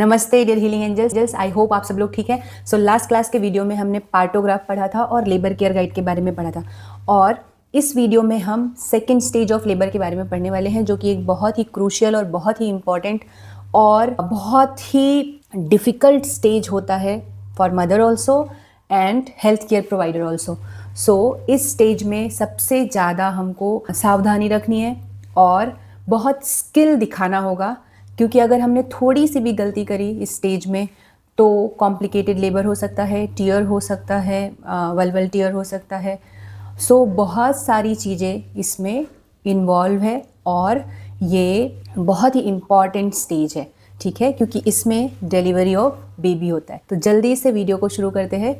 नमस्ते dear healing angels, I hope आप सब लोग ठीक हैं। सो लास्ट क्लास के वीडियो में हमने पार्टोग्राफ पढ़ा था और लेबर केयर गाइड के बारे में पढ़ा था, और इस वीडियो में हम सेकेंड स्टेज ऑफ लेबर के बारे में पढ़ने वाले हैं, जो कि एक बहुत ही क्रूशियल और बहुत ही इम्पॉर्टेंट और बहुत ही डिफ़िकल्ट स्टेज होता है for mother also and health care provider also. So इस स्टेज में सबसे ज़्यादा हमको सावधानी रखनी है और बहुत स्किल दिखाना होगा, क्योंकि अगर हमने थोड़ी सी भी गलती करी इस स्टेज में तो कॉम्प्लिकेटेड लेबर हो सकता है, टीयर हो सकता है, वल्वल टीयर हो सकता है। सो बहुत सारी चीज़ें इसमें इन्वॉल्व है और ये बहुत ही इम्पॉर्टेंट स्टेज है, ठीक है, क्योंकि इसमें डिलीवरी ऑफ बेबी होता है। तो जल्दी से वीडियो को शुरू करते हैं।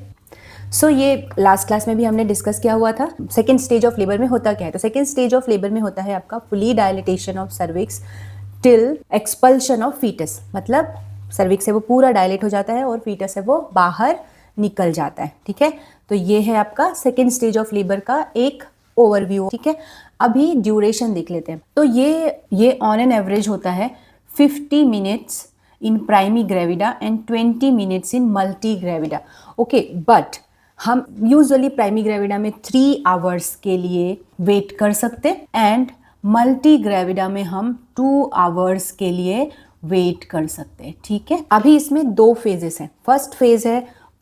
सो ये लास्ट क्लास में भी हमने डिस्कस किया हुआ था। सेकेंड स्टेज ऑफ लेबर में होता क्या है? तो सेकेंड स्टेज ऑफ लेबर में होता है आपका fully dilatation of cervix till expulsion of foetus, मतलब सर्विक्स है वो पूरा डायलेट हो जाता है और फीटस है वो बाहर निकल जाता है, ठीक है। तो ये है आपका सेकेंड स्टेज ऑफ लेबर का एक ओवरव्यू, ठीक है। अभी ड्यूरेशन देख लेते हैं। तो ये ऑन एन एवरेज होता है 50 minutes in primi gravida and 20 minutes in multi gravida. Okay, but हम यूजुअली प्राइमी ग्रेविडा में 3 आवर्स के लिए वेट कर सकते एंड मल्टी ग्रेविडा में हम 2 आवर्स के लिए वेट कर सकते हैं, ठीक है। अभी इसमें 2 फेजेस हैं। फर्स्ट फेज है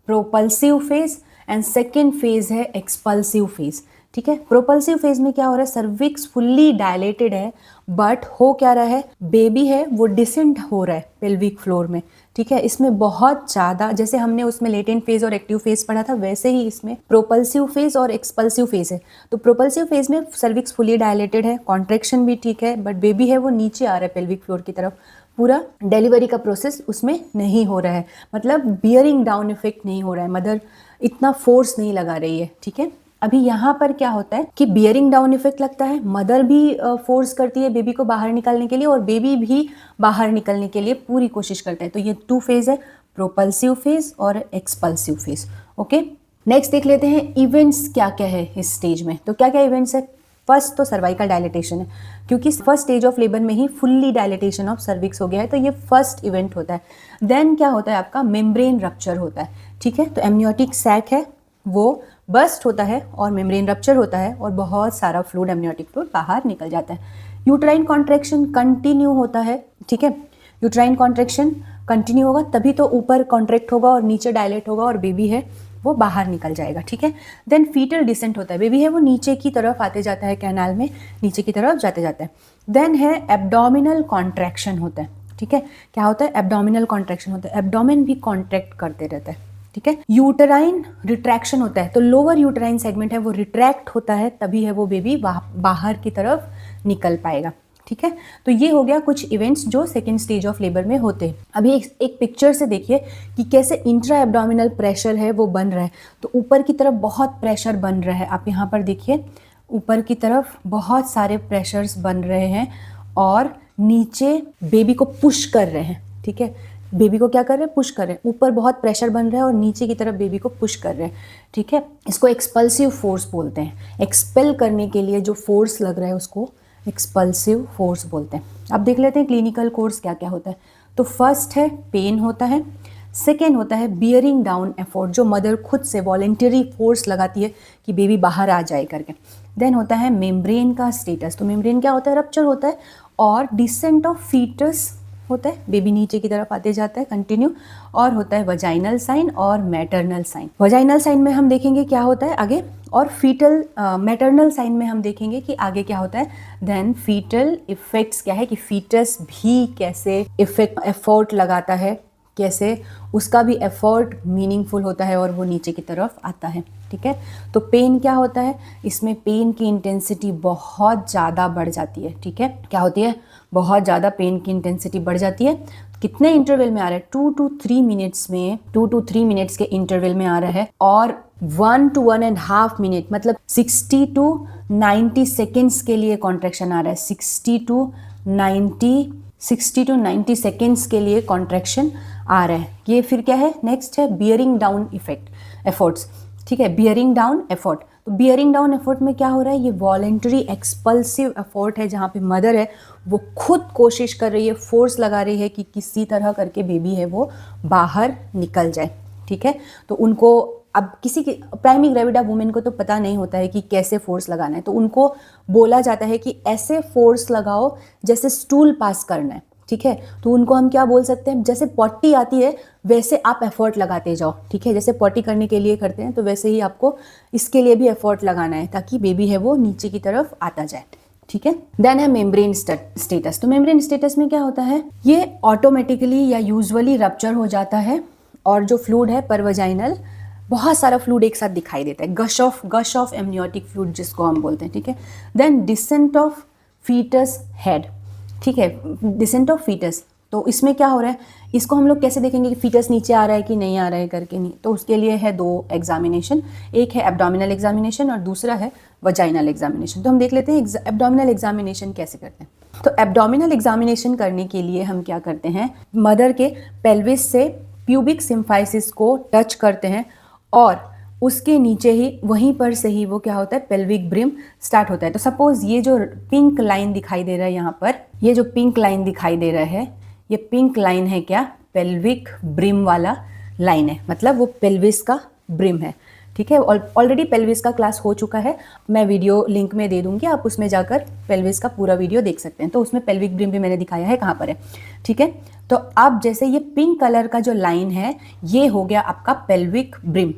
propulsive phase and second phase है एक्सपल्सिव फेज, ठीक है। प्रोपल्सिव फेज में क्या हो रहा है, सर्विक्स फुल्ली डायलेटेड है, बट हो क्या रहा है, बेबी है वो डिसेंट हो रहा है पेल्विक फ्लोर में, ठीक है। इसमें बहुत ज़्यादा, जैसे हमने उसमें लेटेंट फेज और एक्टिव फेज पढ़ा था, वैसे ही इसमें प्रोपल्सिव फेज और एक्सपल्सिव फेज है। तो प्रोपल्सिव फेज में सर्विक्स फुली डायलेटेड है, कॉन्ट्रैक्शन भी ठीक है, बट बेबी है वो नीचे आ रहा है पेल्विक फ्लोर की तरफ। पूरा डिलीवरी का प्रोसेस उसमें नहीं हो रहा है, मतलब बियरिंग डाउन इफेक्ट नहीं हो रहा है, मदर इतना फोर्स नहीं लगा रही है, ठीक है। अभी यहाँ पर क्या होता है कि बियरिंग डाउन इफेक्ट लगता है, मदर भी फोर्स करती है बेबी को बाहर निकालने के लिए और बेबी भी बाहर निकलने के लिए पूरी कोशिश करता है। तो ये 2 फेज है, प्रोपल्सिव फेज और एक्सपल्सिव फेज। ओके, नेक्स्ट देख लेते हैं इवेंट्स क्या क्या है इस स्टेज में। तो क्या क्या इवेंट्स है? फर्स्ट तो सर्वाइकल डायलिटेशन है, क्योंकि फर्स्ट स्टेज ऑफ लेबर में ही फुल्ली डायलिटेशन ऑफ सर्विक्स हो गया है, तो ये फर्स्ट इवेंट होता है। देन क्या होता है आपका, मेम्ब्रेन रप्चर होता है, ठीक है। तो एमनियोटिक सैक है वो बस्ट होता है और मेम्ब्रेन रप्चर होता है और बहुत सारा फ्लूइड, एमनियोटिक फ्लूइड बाहर निकल जाता है। यूट्राइन कॉन्ट्रैक्शन कंटिन्यू होता है, ठीक है। यूट्राइन कॉन्ट्रैक्शन कंटिन्यू होगा तभी तो ऊपर कॉन्ट्रैक्ट होगा और नीचे डायलेट होगा और बेबी है वो बाहर निकल जाएगा, ठीक है। देन फीटल डिसेंट होता है, बेबी है वो नीचे की तरफ आते जाता है, कैनाल में नीचे की तरफ जाते जाता है। देन है एब्डोमिनल कॉन्ट्रैक्शन होता है, ठीक है। क्या होता है? एब्डोमिनल कॉन्ट्रैक्शन होता है, एब्डोमेन भी कॉन्ट्रैक्ट करते रहता है, ठीक है। यूटराइन रिट्रैक्शन होता है, तो लोअर यूटराइन सेगमेंट है वो रिट्रैक्ट होता है, तभी है वो बेबी बाहर की तरफ निकल पाएगा, ठीक है। तो ये हो गया कुछ इवेंट्स जो सेकेंड स्टेज ऑफ लेबर में होते हैं। अभी एक पिक्चर से देखिए कि कैसे इंट्रा एब्डोमिनल प्रेशर है वो बन रहा है। तो ऊपर की तरफ बहुत प्रेशर बन रहा है, आप यहाँ पर देखिए ऊपर की तरफ बहुत सारे प्रेशर्स बन रहे हैं और नीचे बेबी को पुश कर रहे हैं, ठीक है। बेबी को क्या कर रहे हैं? पुश कर रहे हैं। ऊपर बहुत प्रेशर बन रहा है और नीचे की तरफ बेबी को पुश कर रहे हैं, ठीक है। इसको एक्सपल्सिव फोर्स बोलते हैं। एक्सपेल करने के लिए जो फोर्स लग रहा है उसको एक्सपल्सिव फोर्स बोलते हैं। अब देख लेते हैं क्लिनिकल कोर्स क्या क्या होता है। तो फर्स्ट है पेन होता है, सेकेंड होता है बियरिंग डाउन एफर्ट, जो मदर खुद से वॉलेंटरी फोर्स लगाती है कि बेबी बाहर आ जाए करके। देन होता है मेम्ब्रेन का स्टेटस, तो मेम्ब्रेन क्या होता है? रप्चर होता है। और डिसेंट ऑफ फीटस होता है, बेबी नीचे की तरफ आते जाता है कंटिन्यू। और होता है वजाइनल साइन और मैटरनल साइन। वजाइनल साइन में हम देखेंगे क्या होता है आगे, और फीटल मैटरनल साइन में हम देखेंगे कि आगे क्या होता है। देन फीटल इफेक्ट्स क्या है कि फीटस भी कैसे एफर्ट लगाता है, कैसे उसका भी एफर्ट मीनिंगफुल होता है और वो नीचे की तरफ आता है, ठीक है। तो पेन क्या होता है? इसमें पेन की इंटेंसिटी बहुत ज़्यादा बढ़ जाती है, ठीक है। क्या होती है? बहुत ज़्यादा पेन की इंटेंसिटी बढ़ जाती है। कितने इंटरवल में आ रहा है? 2 to 3 मिनट्स में, 2 to 3 मिनट्स के इंटरवल में आ रहा है। और 1 to 1.5 मिनट, मतलब 60 to 90 सेकेंड्स के लिए कॉन्ट्रैक्शन आ रहा है। 60 to 90 सेकेंड्स के लिए कॉन्ट्रैक्शन आ रहा है। ये फिर क्या है? नेक्स्ट है बियरिंग डाउन इफेक्ट एफर्ट्स, ठीक है। बियरिंग डाउन एफर्ट, तो बियरिंग डाउन एफर्ट में क्या हो रहा है, ये वॉलेंटरी एक्सपल्सिव एफर्ट है, जहाँ पे मदर है वो खुद कोशिश कर रही है, फोर्स लगा रही है कि किसी तरह करके बेबी है वो बाहर निकल जाए, ठीक है। तो उनको अब किसी की प्राइमरी ग्रेविडा वुमेन को तो पता नहीं होता है कि कैसे फोर्स लगाना है, तो उनको बोला जाता है कि ऐसे फोर्स लगाओ जैसे स्टूल पास करना है, ठीक है। तो उनको हम क्या बोल सकते हैं, जैसे पॉटी आती है वैसे आप एफर्ट लगाते जाओ, ठीक है। जैसे पॉटी करने के लिए करते हैं तो वैसे ही आपको इसके लिए भी एफर्ट लगाना है ताकि बेबी है वो नीचे की तरफ आता जाए, ठीक है। देन है मेम्ब्रेन स्टेटस। तो मेम्ब्रेन स्टेटस में क्या होता है, ये ऑटोमेटिकली या यूजुअली रप्चर हो जाता है और जो फ्लूइड है परवजाइनल, बहुत सारा फ्लूइड एक साथ दिखाई देता है, गश ऑफ एमनियोटिक फ्लूइड जिसको हम बोलते हैं, ठीक है। Then descent of foetus head, ठीक है, डिसेंट ऑफ फीटस। तो इसमें क्या हो रहा है, इसको हम लोग कैसे देखेंगे कि फीटस नीचे आ रहा है कि नहीं आ रहा है करके, नहीं। तो उसके लिए है 2 एग्जामिनेशन, एक है एब्डोमिनल एग्जामिनेशन और दूसरा है वजाइनल एग्जामिनेशन। तो हम देख लेते हैं एब्डोमिनल एग्जामिनेशन कैसे करते हैं। तो एब्डोमिनल एग्जामिनेशन करने के लिए हम क्या करते हैं, मदर के पेल्विस से प्यूबिक सिम्फाइसिस को टच करते हैं और उसके नीचे ही वहीं पर से ही वो क्या होता है, पेल्विक ब्रिम स्टार्ट होता है। तो सपोज ये जो पिंक लाइन दिखाई दे रहा है यहाँ पर, ये जो पिंक लाइन दिखाई दे रहा है, ये पिंक लाइन है क्या, पेल्विक ब्रिम वाला लाइन है, मतलब वो पेल्विस का ब्रिम है, ठीक है। ऑलरेडी पेल्विस का क्लास हो चुका है, मैं वीडियो लिंक में दे दूंगी, आप उसमें जाकर पेल्विस का पूरा वीडियो देख सकते हैं। तो उसमें पेल्विक ब्रिम भी मैंने दिखाया है कहाँ पर है, ठीक है। तो अब जैसे ये पिंक कलर का जो लाइन है ये हो गया आपका पेल्विक ब्रिम।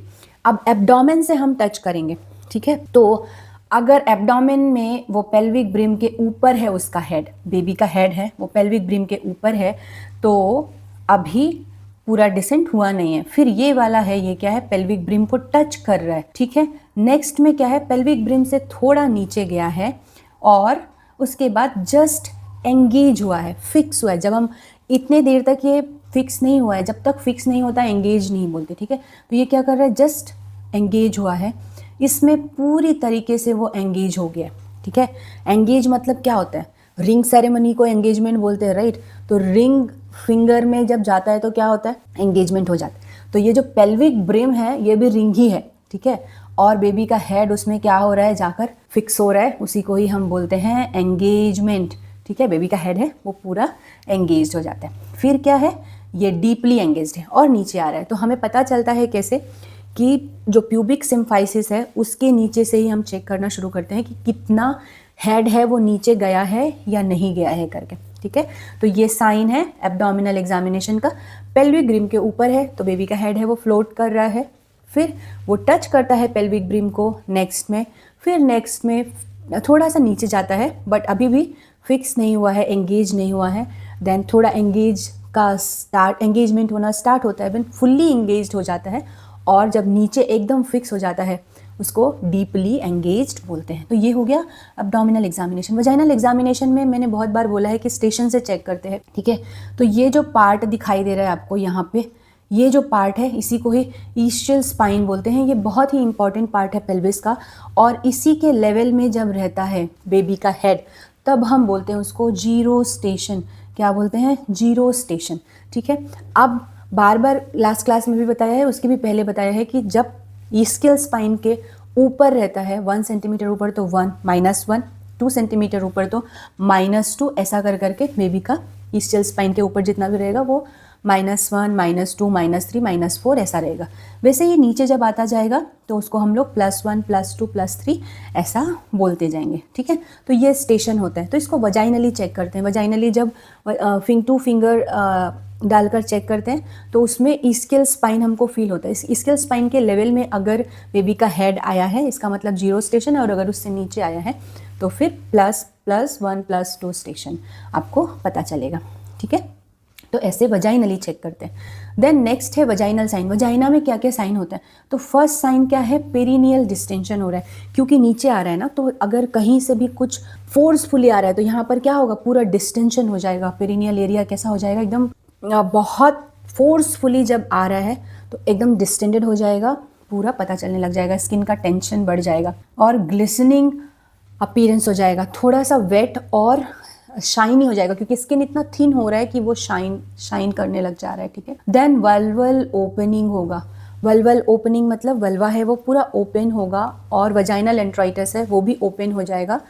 अब एब्डोमेन से हम टच करेंगे, ठीक है। तो अगर एब्डोमेन में वो पेल्विक ब्रिम के ऊपर है, उसका हेड, बेबी का हेड है वो पेल्विक ब्रिम के ऊपर है, तो अभी पूरा डिसेंट हुआ नहीं है। फिर ये वाला है, ये क्या है, पेल्विक ब्रिम को टच कर रहा है, ठीक है। नेक्स्ट में क्या है, पेल्विक ब्रिम से थोड़ा नीचे गया है और उसके बाद जस्ट एंगेज हुआ है, फिक्स हुआ है। जब हम इतने देर तक ये फिक्स नहीं हुआ है, जब तक फिक्स नहीं होता एंगेज नहीं बोलते, ठीक है। तो ये क्या कर रहा है, जस्ट एंगेज हुआ है, इसमें पूरी तरीके से वो एंगेज हो गया, ठीक है। एंगेज मतलब क्या होता है, रिंग सेरेमनी को एंगेजमेंट बोलते हैं, राइट। तो रिंग फिंगर में जब जाता है तो क्या होता है, एंगेजमेंट हो जाता है। तो ये जो पेल्विक ब्रिम है ये भी रिंग ही है, ठीक है। और बेबी का हेड उसमें क्या हो रहा है, जाकर फिक्स हो रहा है, उसी को ही हम बोलते हैं एंगेजमेंट, ठीक है। बेबी का हेड है वो पूरा एंगेज हो जाता है। फिर क्या है, ये डीपली एंगेज्ड है और नीचे आ रहा है। तो हमें पता चलता है कैसे कि जो प्यूबिक सिम्फाइसिस है उसके नीचे से ही हम चेक करना शुरू करते हैं कि कितना हेड है वो नीचे गया है या नहीं गया है करके, ठीक है। तो ये साइन है एब्डोमिनल एग्जामिनेशन का, पेल्विक ब्रिम के ऊपर है तो बेबी का हेड है वो फ्लोट कर रहा है, फिर वो टच करता है पेल्विक ब्रिम को नेक्स्ट में, फिर नेक्स्ट में थोड़ा सा नीचे जाता है बट अभी भी फिक्स नहीं हुआ है, एंगेज नहीं हुआ है। देन थोड़ा एंगेजमेंट होना स्टार्ट होता है, देन फुल्ली एंगेज्ड हो जाता है और जब नीचे एकदम फिक्स हो जाता है उसको डीपली एंगेज्ड बोलते हैं। तो ये हो गया एब्डोमिनल एग्जामिनेशन। वजाइनल एग्जामिनेशन में मैंने बहुत बार बोला है कि स्टेशन से चेक करते हैं, ठीक है। तो ये जो पार्ट दिखाई दे रहा है आपको यहाँ पे, ये जो पार्ट है इसी को ही ईस्चियल स्पाइन बोलते हैं। ये बहुत ही इंपॉर्टेंट पार्ट है पेल्विस का और इसी के लेवल में जब रहता है बेबी का हेड तब हम बोलते हैं उसको जीरो स्टेशन। क्या बोलते हैं, जीरो स्टेशन, ठीक है। अब बार बार लास्ट क्लास में भी बताया है, उसके भी पहले बताया है कि जब ईस्कियल स्पाइन के ऊपर रहता है 1 सेंटीमीटर ऊपर तो 1, -1, 2 सेंटीमीटर ऊपर तो -2, ऐसा कर करके बेबी का ईस्कियल स्पाइन के ऊपर जितना भी रहेगा वो -1, -2, -3, -4 ऐसा रहेगा। वैसे ये नीचे जब आता जाएगा तो उसको हम लोग +1, +2, +3 ऐसा बोलते जाएंगे, ठीक है। तो ये स्टेशन होता है। तो इसको वजाइनली चेक करते हैं। वजाइनली जब फिंगर डालकर चेक करते हैं तो उसमें ईस्कियल स्पाइन हमको फील होता है। इस ईस्कियल स्पाइन के लेवल में अगर बेबी का हेड आया है इसका मतलब जीरो स्टेशन है, और अगर उससे नीचे आया है तो फिर +1, +2 स्टेशन आपको पता चलेगा, ठीक है। तो ऐसे वजाइनली चेक करते हैं। देन नेक्स्ट है वजाइनल साइन। वजाइना में क्या क्या साइन होता है, तो फर्स्ट साइन क्या है, पेरिनियल डिस्टेंशन हो रहा है, क्योंकि नीचे आ रहा है ना, तो अगर कहीं से भी कुछ फोर्सफुली आ रहा है तो यहाँ पर क्या होगा, पूरा डिस्टेंशन हो जाएगा। पेरिनियल एरिया कैसा हो जाएगा, एकदम बहुत फोर्सफुली जब आ रहा है तो एकदम डिस्टेंडेड हो जाएगा, पूरा पता चलने लग जाएगा, स्किन का टेंशन बढ़ जाएगा और ग्लिसनिंग अपीयरेंस हो जाएगा, थोड़ा सा वेट और शाइनी हो जाएगा क्योंकि स्किन इतना थिन हो रहा है कि वो शाइन करने लग जा रहा है, ठीक है। देन वल्वल ओपनिंग होगा। वल्वल ओपनिंग मतलब वल्वा है वो पूरा ओपन होगा, और वजाइनल एंट्राइटिस है वो भी ओपन हो जाएगा,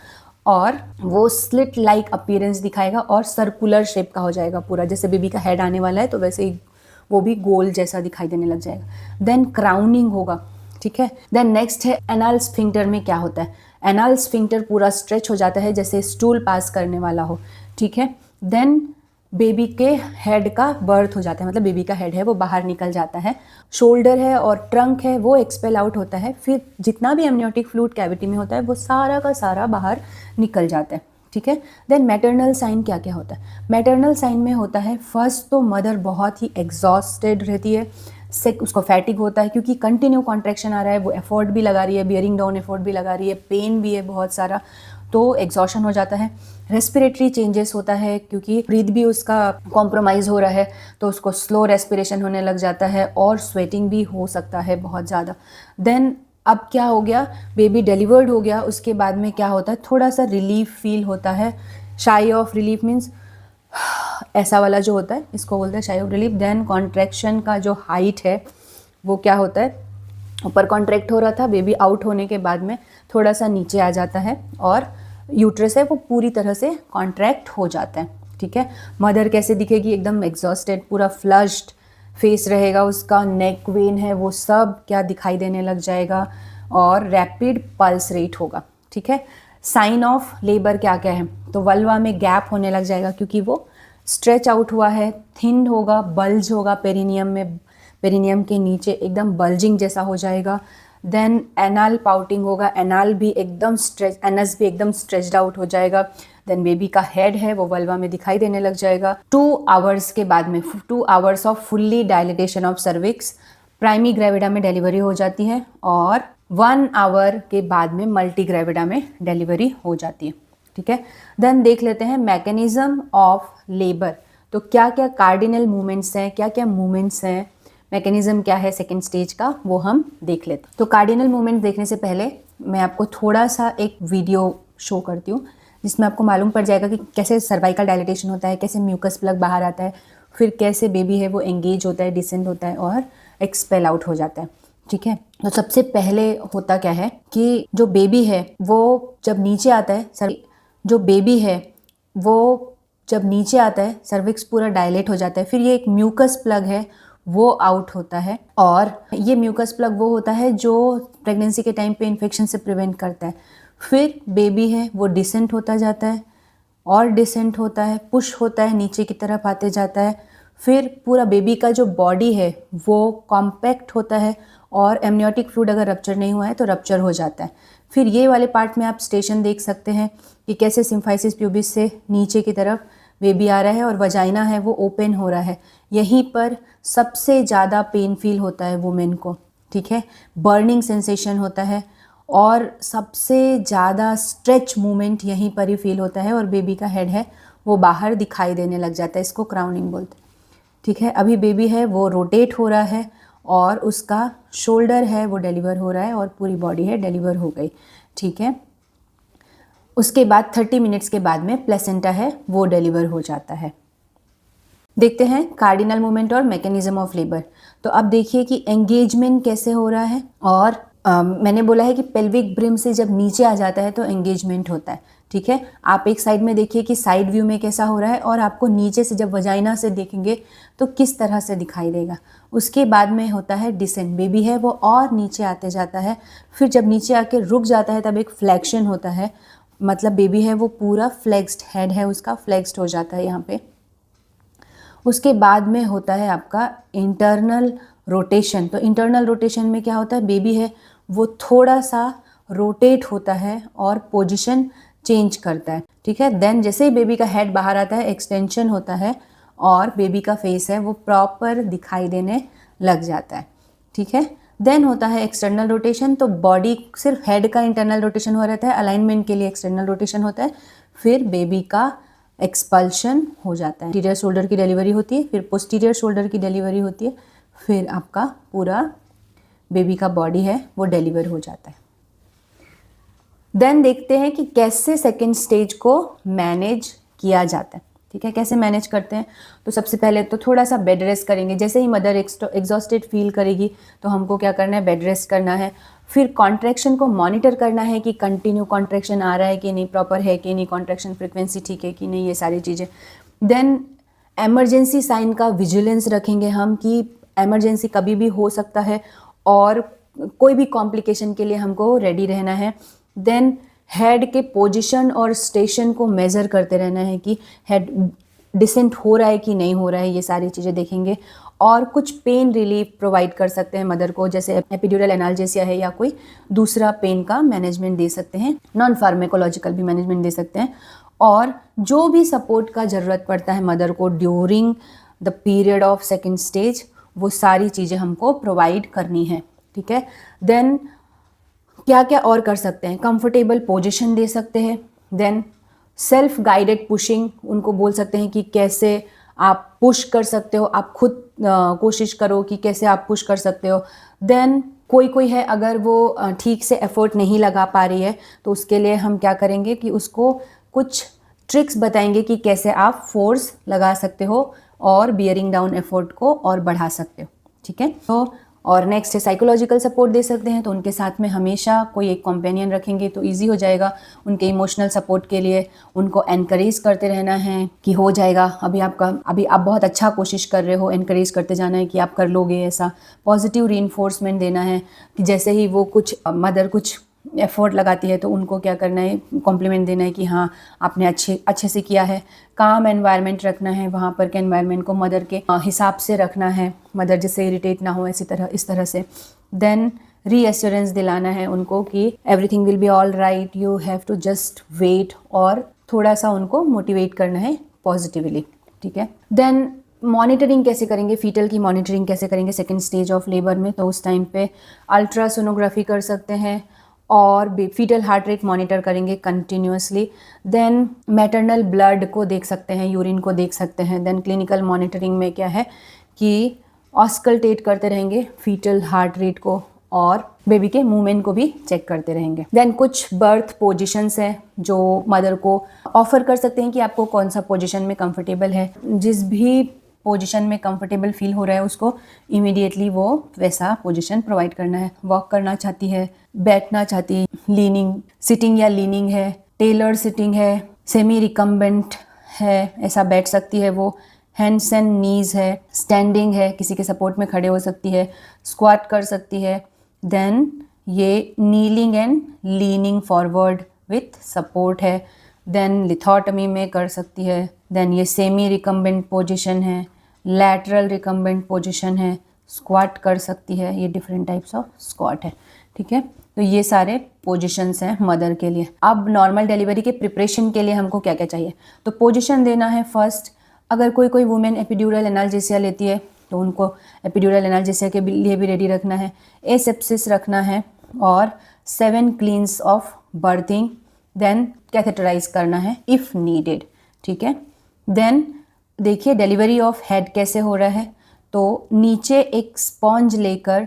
और वो स्लिट लाइक अपीयरेंस दिखाएगा और सर्कुलर शेप का हो जाएगा पूरा, जैसे बेबी का हेड आने वाला है तो वैसे ही वो भी गोल जैसा दिखाई देने लग जाएगा। देन क्राउनिंग होगा, ठीक है। देन नेक्स्ट है एनाल स्फिंक्टर में क्या होता है, एनाल स्फिंक्टर पूरा स्ट्रेच हो जाता है जैसे स्टूल पास करने वाला हो, ठीक है। देन बेबी के हेड का बर्थ हो जाता है, मतलब बेबी का हेड है वो बाहर निकल जाता है, शोल्डर है और ट्रंक है वो एक्सपेल आउट होता है, फिर जितना भी एमनियोटिक फ्लूइड कैविटी में होता है वो सारा का सारा बाहर निकल जाता है, ठीक है। देन मैटरनल साइन क्या क्या होता है, मैटरनल साइन में होता है फर्स्ट तो मदर बहुत ही एग्जॉस्टेड रहती है, उसको फैटिक होता है क्योंकि कंटिन्यू कॉन्ट्रैक्शन आ रहा है, वो एफर्ट भी लगा रही है, बियरिंग डाउन एफर्ट भी लगा रही है, पेन भी है बहुत सारा, तो एग्जॉशन हो जाता है। रेस्पिरेटरी चेंजेस होता है क्योंकि ब्रीथ भी उसका कॉम्प्रोमाइज़ हो रहा है, तो उसको स्लो रेस्पिरेशन होने लग जाता है और स्वेटिंग भी हो सकता है बहुत ज़्यादा। देन अब क्या हो गया, बेबी डिलीवर्ड हो गया, उसके बाद में क्या होता है, थोड़ा सा रिलीफ फील होता है, शाई ऑफ रिलीफ मीन्स ऐसा वाला जो होता है इसको बोलते हैं शाई ऑफ रिलीफ। देन कॉन्ट्रैक्शन का जो हाइट है वो क्या होता है, ऊपर कॉन्ट्रैक्ट हो रहा था, बेबी आउट होने के बाद में थोड़ा सा नीचे आ जाता है, और यूट्रस है वो पूरी तरह से कॉन्ट्रैक्ट हो जाता है, ठीक है। मदर कैसे दिखेगी, एकदम एग्जॉस्टेड, पूरा फ्लश्ड फेस रहेगा उसका, नेक वेन है वो सब क्या दिखाई देने लग जाएगा, और रैपिड पल्स रेट होगा, ठीक है। साइन ऑफ लेबर क्या क्या है, तो वल्वा में गैप होने लग जाएगा क्योंकि वो स्ट्रेच आउट हुआ है, थिन होगा, बल्ज होगा पेरिनियम में, पेरिनियम के नीचे एकदम बल्जिंग जैसा हो जाएगा। देन एनाल पाउटिंग होगा, एनाल भी एकदम स्ट्रेच, एनस भी एकदम स्ट्रेच्ड आउट हो जाएगा। देन बेबी का हेड है वो वल्वा में दिखाई देने लग जाएगा। 2 आवर्स के बाद में 2 hours off fully dilatation of cervix, primi gravida में डिलीवरी हो जाती है, और 1 आवर के बाद में मल्टी ग्रेविडा में डिलीवरी हो जाती है, ठीक है। देन देख लेते हैं मैकेनिज्म ऑफ लेबर, तो क्या क्या कार्डिनल मूवमेंट्स हैं, क्या क्या मूवमेंट्स हैं, मैकेनिज्म क्या है सेकेंड स्टेज का, वो हम देख लेते हैं। तो कार्डिनल मूवमेंट देखने से पहले मैं आपको थोड़ा सा एक वीडियो शो करती हूँ जिसमें आपको मालूम पड़ जाएगा कि कैसे सर्वाइकल डायलिटेशन होता है, कैसे म्यूकस प्लग बाहर आता है, फिर कैसे बेबी है वो एंगेज होता है, डिसेंड होता है और एक्सपेल आउट हो जाता है, ठीक है। तो सबसे पहले होता क्या है कि जो बेबी है वो जब नीचे आता है, जो बेबी है वो जब नीचे आता है सर्विक्स पूरा डायलेट हो जाता है, फिर ये एक म्यूकस प्लग है वो आउट होता है, और ये म्यूकस प्लग वो होता है जो प्रेगनेंसी के टाइम पे इन्फेक्शन से प्रिवेंट करता है। फिर बेबी है वो डिसेंट होता जाता है और डिसेंट होता है, पुश होता है, नीचे की तरफ आते जाता है, फिर पूरा बेबी का जो बॉडी है वो कॉम्पैक्ट होता है, और एमनियोटिक फ्लूइड अगर रप्चर नहीं हुआ है तो रप्चर हो जाता है। फिर ये वाले पार्ट में आप स्टेशन देख सकते हैं कि कैसे सिम्फाइसिस प्यूबिस से नीचे की तरफ बेबी आ रहा है और वजाइना है वो ओपन हो रहा है। यहीं पर सबसे ज़्यादा पेन फील होता है वुमेन को, ठीक है, बर्निंग सेंसेशन होता है, और सबसे ज़्यादा स्ट्रेच मूवमेंट यहीं पर ही फील होता है, और बेबी का हेड है वो बाहर दिखाई देने लग जाता है, इसको क्राउनिंग बोलते हैं, ठीक है। अभी बेबी है वो रोटेट हो रहा है, और उसका शोल्डर है वो डिलीवर हो रहा है, और पूरी बॉडी है डिलीवर हो गई, ठीक है। उसके बाद 30 मिनट्स के बाद में प्लेसेंटा है वो डिलीवर हो जाता है। देखते हैं कार्डिनल मूवमेंट और मैकेनिज्म ऑफ लेबर। तो अब देखिए कि एंगेजमेंट कैसे हो रहा है, और मैंने बोला है कि पेल्विक ब्रिम से जब नीचे आ जाता है तो एंगेजमेंट होता है, ठीक है। आप एक साइड में देखिए कि साइड व्यू में कैसा हो रहा है, और आपको नीचे से जब वजाइना से देखेंगे तो किस तरह से दिखाई देगा। उसके बाद में होता है डिसेंट, बेबी है वो और नीचे आते जाता है, फिर जब नीचे आके रुक जाता है तब एक फ्लैक्शन होता है, मतलब बेबी है वो पूरा फ्लेक्स्ड, हेड है उसका फ्लेक्स्ड हो जाता है यहाँ पे। उसके बाद में होता है आपका इंटरनल रोटेशन। तो इंटरनल रोटेशन में क्या होता है, बेबी है वो थोड़ा सा रोटेट होता है और पोजीशन चेंज करता है, ठीक है। देन जैसे ही बेबी का हेड बाहर आता है एक्सटेंशन होता है, और बेबी का फेस है वो प्रॉपर दिखाई देने लग जाता है, ठीक है। देन होता है एक्सटर्नल रोटेशन, तो बॉडी सिर्फ हेड का इंटरनल रोटेशन हो रहता है, अलाइनमेंट के लिए एक्सटर्नल रोटेशन होता है, फिर बेबी का एक्सपल्शन हो जाता है। इंटीरियर शोल्डर की डिलीवरी होती है, फिर पोस्टीरियर शोल्डर की डिलीवरी होती है, फिर आपका पूरा बेबी का बॉडी है वो डिलीवर हो जाता है। देन देखते हैं कि कैसे सेकेंड स्टेज को मैनेज किया जाता है। ठीक है, कैसे मैनेज करते हैं? तो सबसे पहले तो थोड़ा सा बेड रेस्ट करेंगे। जैसे ही मदर एग्जॉस्टेड फील करेगी तो हमको क्या करना है, बेड रेस्ट करना है। फिर कॉन्ट्रैक्शन को मॉनिटर करना है कि कंटिन्यू कॉन्ट्रैक्शन आ रहा है कि नहीं, प्रॉपर है कि नहीं, कॉन्ट्रैक्शन फ्रिक्वेंसी ठीक है कि नहीं, ये सारी चीज़ें। देन एमरजेंसी साइन का विजिलेंस रखेंगे हम कि एमरजेंसी कभी भी हो सकता है और कोई भी कॉम्प्लिकेशन के लिए हमको रेडी रहना है। देन हेड के पोजीशन और स्टेशन को मेज़र करते रहना है कि हेड डिसेंट हो रहा है कि नहीं हो रहा है, ये सारी चीज़ें देखेंगे। और कुछ पेन रिलीफ प्रोवाइड कर सकते हैं मदर को, जैसे एपिड्यूरल एनाल्जेसिया है या कोई दूसरा पेन का मैनेजमेंट दे सकते हैं, नॉन फार्मेकोलॉजिकल भी मैनेजमेंट दे सकते हैं। और जो भी सपोर्ट का ज़रूरत पड़ता है मदर को during the period of second stage, वो सारी चीज़ें हमको प्रोवाइड करनी है। ठीक है, देन क्या क्या और कर सकते हैं, कंफर्टेबल पोजीशन दे सकते हैं। देन सेल्फ गाइडेड पुशिंग, उनको बोल सकते हैं कि कैसे आप पुश कर सकते हो, आप खुद कोशिश करो कि कैसे आप पुश कर सकते हो। देन कोई है अगर वो ठीक से एफर्ट नहीं लगा पा रही है तो उसके लिए हम क्या करेंगे कि उसको कुछ ट्रिक्स बताएंगे कि कैसे आप फोर्स लगा सकते हो और बियरिंग डाउन एफर्ट को और बढ़ा सकते हो। ठीक है, तो और नेक्स्ट है साइकोलॉजिकल सपोर्ट दे सकते हैं, तो उनके साथ में हमेशा कोई एक कंपेनियन रखेंगे तो इजी हो जाएगा उनके इमोशनल सपोर्ट के लिए। उनको एनकरेज करते रहना है कि हो जाएगा, अभी आप बहुत अच्छा कोशिश कर रहे हो, एनकरेज करते जाना है कि आप कर लोगे। ऐसा पॉजिटिव रीइंफोर्समेंट देना है कि जैसे ही वो कुछ मदर कुछ एफर्ट लगाती है तो उनको क्या करना है, कॉम्प्लीमेंट देना है कि हाँ आपने अच्छे से किया है। काम एनवायरनमेंट रखना है, वहाँ पर के एनवायरनमेंट को मदर के हिसाब से रखना है, मदर जिससे इरिटेट ना हो इस तरह से। देन रीएश्योरेंस दिलाना है उनको कि everything will be all right, you have to just wait, और थोड़ा सा उनको मोटिवेट करना है पॉजिटिवली। ठीक है, देन मॉनिटरिंग कैसे करेंगे, फीटल की मॉनिटरिंग कैसे करेंगे सेकेंड स्टेज ऑफ लेबर में, तो उस टाइम पे अल्ट्रासोनोग्राफी कर सकते हैं और फीटल हार्ट रेट मॉनिटर करेंगे कंटिन्यूसली। देन मैटरनल ब्लड को देख सकते हैं, यूरिन को देख सकते हैं। देन क्लिनिकल मॉनिटरिंग में क्या है कि ऑस्कल्टेट करते रहेंगे फीटल हार्ट रेट को और बेबी के मूवमेंट को भी चेक करते रहेंगे। देन कुछ बर्थ पोजीशंस हैं जो मदर को ऑफर कर सकते हैं कि आपको कौन सा पोजीशन में कंफर्टेबल है। जिस भी पोजीशन में कंफर्टेबल फील हो रहा है उसको इमीडिएटली वो वैसा पोजीशन प्रोवाइड करना है। वॉक करना चाहती है, बैठना चाहती है, लीनिंग सिटिंग या लीनिंग है, टेलर सिटिंग है, सेमी रिकम्बेंट है, ऐसा बैठ सकती है वो, हैंड्स एंड नीज है, स्टैंडिंग है, किसी के सपोर्ट में खड़े हो सकती है, स्क्वाट कर सकती है। देन ये kneeling and leaning forward with support है। देन लिथोटमी में कर सकती है। देन ये सेमी रिकम्बेंट पोजीशन है, लैटरल रिकम्बेंट पोजीशन है, स्क्वाट कर सकती है, ये डिफरेंट टाइप्स ऑफ स्क्वाट है। ठीक है, तो ये सारे पोजीशंस हैं मदर के लिए। अब नॉर्मल डिलीवरी के प्रिपरेशन के लिए हमको क्या क्या चाहिए, तो पोजीशन देना है फर्स्ट। अगर कोई वुमेन एपिड्यूरल एनाल्जेसिया लेती है तो उनको एपिड्यूरल एनाल्जेसिया के लिए भी रेडी रखना है, एसेप्सिस रखना है और 7 क्लींस ऑफ बर्थिंग। देन कैथेटराइज करना है इफ़ नीडेड। ठीक है, देन देखिए डिलीवरी ऑफ हेड कैसे हो रहा है, तो नीचे एक स्पॉन्ज लेकर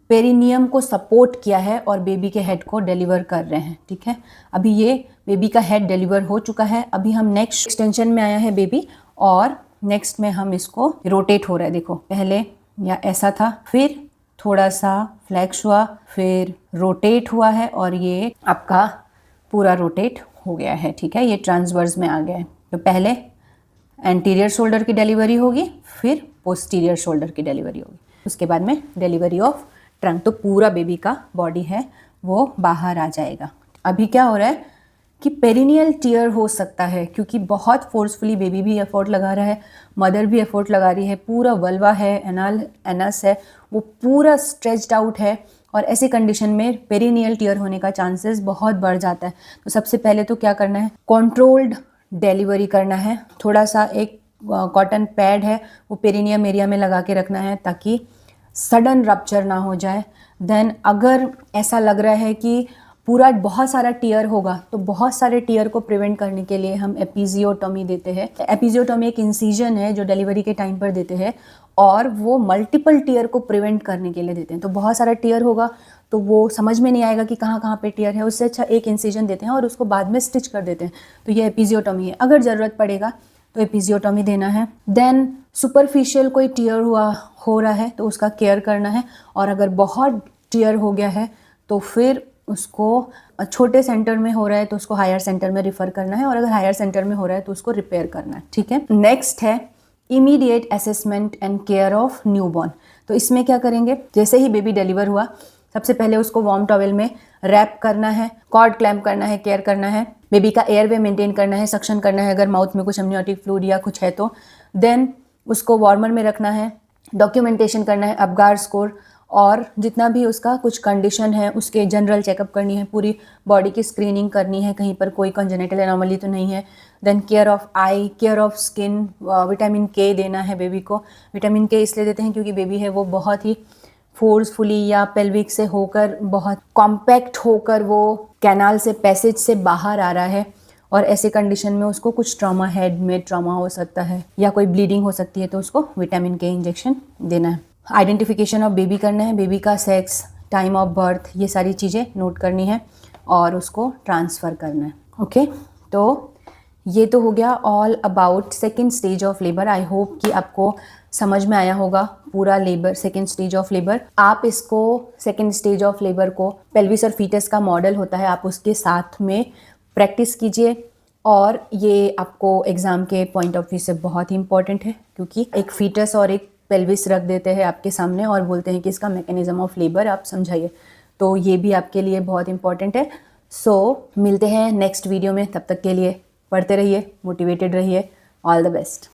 पेरिनियम को सपोर्ट किया है और बेबी के हेड को डिलीवर कर रहे हैं। ठीक है, अभी ये बेबी का हेड डिलीवर हो चुका है। अभी हम नेक्स्ट एक्सटेंशन में आया है बेबी और नेक्स्ट में हम इसको रोटेट हो रहा है। देखो पहले या ऐसा था, फिर थोड़ा सा फ्लैक्स हुआ, फिर रोटेट हुआ है और ये आपका पूरा रोटेट हो गया है। ठीक है, ये ट्रांसवर्स में आ गया है। तो पहले एंटीरियर शोल्डर की डिलीवरी होगी, फिर पोस्टीरियर शोल्डर की डिलीवरी होगी, उसके बाद में डिलीवरी ऑफ ट्रंक। तो पूरा बेबी का बॉडी है वो बाहर आ जाएगा। अभी क्या हो रहा है कि पेरिनियल टीयर हो सकता है क्योंकि बहुत फोर्सफुली बेबी भी एफर्ट लगा रहा है, मदर भी एफर्ट लगा रही है, पूरा वल्वा है, एनस है, वो पूरा स्ट्रेच्ड आउट है और ऐसी कंडीशन में पेरिनियल टीयर होने का चांसेस बहुत बढ़ जाता है। तो सबसे पहले तो क्या करना है, कंट्रोल्ड डिलीवरी करना है। थोड़ा सा एक कॉटन पैड है वो पेरिनियम एरिया में लगा के रखना है ताकि सडन रप्चर ना हो जाए। देन अगर ऐसा लग रहा है कि पूरा बहुत सारा टीयर होगा तो बहुत सारे टीयर को प्रिवेंट करने के लिए हम एपिजियोटोमी देते हैं। एपिजियोटोमी एक इंसिजन है जो डिलीवरी के टाइम पर देते हैं और वो मल्टीपल टीयर को प्रिवेंट करने के लिए देते हैं। तो बहुत सारा टीयर होगा तो वो समझ में नहीं आएगा कि कहाँ कहाँ पे टीयर है, उससे अच्छा एक इंसिजन देते हैं और उसको बाद में स्टिच कर देते हैं। तो ये एपिजियोटोमी है। अगर ज़रूरत पड़ेगा तो एपिजियोटॉमी देना है। देन सुपरफिशियल कोई टीयर हो रहा है तो उसका केयर करना है, और अगर बहुत टीयर हो गया है तो फिर उसको छोटे सेंटर में हो रहा है तो उसको हायर सेंटर में रिफ़र करना है, और अगर हायर सेंटर में हो रहा है तो उसको रिपेयर करना है, ठीक है। नेक्स्ट है immediate assessment and care of newborn. तो इसमें क्या करेंगे, जैसे ही बेबी डिलीवर हुआ सबसे पहले उसको वार्म टॉवेल में रैप करना है, कॉर्ड क्लैम्प करना है, केयर करना है, बेबी का एयरवे मेंटेन करना है, सक्शन करना है अगर माउथ में कुछ अम्नियोटिक फ्लूइड या कुछ है तो। देन उसको वार्मर में रखना है, डॉक्यूमेंटेशन करना है, अपगार स्कोर, और जितना भी उसका कुछ कंडीशन है उसके जनरल चेकअप करनी है, पूरी बॉडी की स्क्रीनिंग करनी है, कहीं पर कोई कंजेनिटल एनोमली तो नहीं है। Then care of eye, care of skin, vitamin K देना है बेबी को। विटामिन के इसलिए देते हैं क्योंकि बेबी है वो बहुत ही फोर्सफुली या पेल्विक से होकर बहुत कॉम्पैक्ट होकर वो कैनाल से पैसेज से बाहर आ रहा है, और ऐसे कंडीशन में उसको कुछ ट्रॉमा, हेड में ट्रॉमा हो सकता है या कोई ब्लीडिंग हो सकती है, तो उसको विटामिन के इंजेक्शन देना है। आइडेंटिफिकेशन ऑफ बेबी करना है, बेबी का सेक्स, टाइम ऑफ बर्थ, ये सारी चीज़ें नोट करनी है और उसको ट्रांसफ़र करना है। ओके, तो ये तो हो गया all about second stage of labour. I hope कि आपको समझ में आया होगा पूरा labour, second stage of labour. आप इसको सेकेंड स्टेज ऑफ लेबर को पेल्विस और फीटस का मॉडल होता है, आप उसके साथ में प्रैक्टिस कीजिए, और ये आपको एग्ज़ाम के पॉइंट ऑफ व्यू से बहुत ही इंपॉर्टेंट है, क्योंकि एक फीटस और एक पेल्विस रख देते हैं आपके सामने और बोलते हैं कि इसका मैकेनिज्म ऑफ लेबर आप समझाइए, तो ये भी आपके लिए बहुत इंपॉर्टेंट है। सो मिलते हैं नेक्स्ट वीडियो में, तब तक के लिए पढ़ते रहिए, मोटिवेटेड रहिए। All the best.